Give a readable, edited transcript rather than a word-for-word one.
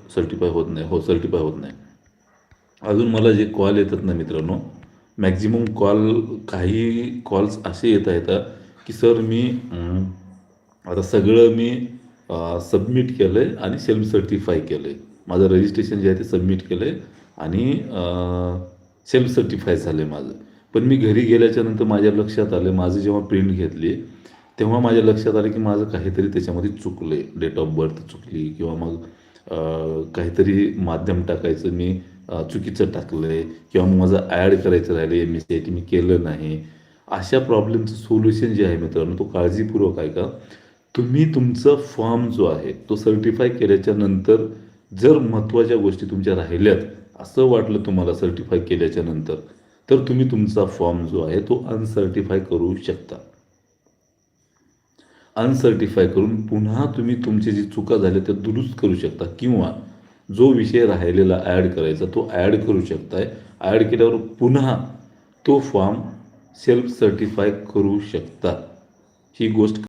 Certify होत नाही, हो सर्टिफाय होत नाही. अजून मला जे कॉल येतात ना मित्रांनो, मॅक्झिमम काही कॉल्स असे येतात की सर मी आता सगळं मी सबमिट केलं आहे आणि सेल्फ सर्टिफाय केलं आहे. माझं रजिस्ट्रेशन जे आहे ते सबमिट केलं आहे आणि सेल्फ सर्टिफाय झालं आहे माझं. पण मी घरी गेल्याच्यानंतर माझ्या लक्षात आलं, माझं जेव्हा प्रिंट घेतली तेव्हा माझ्या लक्षात आलं की माझं काहीतरी त्याच्यामध्ये चुकलं आहे. डेट ऑफ बर्थ चुकली किंवा मग काहीतरी माध्यम टाकायचं मी चुकीचं टाकलं आहे किंवा मग माझं ॲड करायचं राहिलं MSCIT मी केलं नाही. अशा प्रॉब्लेमचं सोल्युशन जे आहे मित्रांनो, तो काळजीपूर्वक ऐका. तुम्ही तुमचा फॉर्म जो आहे तो सर्टिफाय केल्याच्या नंतर जर महत्त्वाच्या गोष्टी तुमच्या राहिल्यात असं वाटलं तुम्हाला सर्टिफाय केल्याच्या नंतर, तर तुम्ही तुमचा फॉर्म जो आहे तो अनसर्टिफाय करू शकता. अनसर्टिफाय करून पुन्हा तुम्ही तुमची जी चुका झाल्या त्या दुरुस्त करू शकता किंवा जो विषय राहिलेला ॲड करायचा तो ॲड करू शकताय. ॲड केल्यावर पुन्हा तो फॉर्म सेल्फ सर्टिफाय करू शकता. ही गोष्ट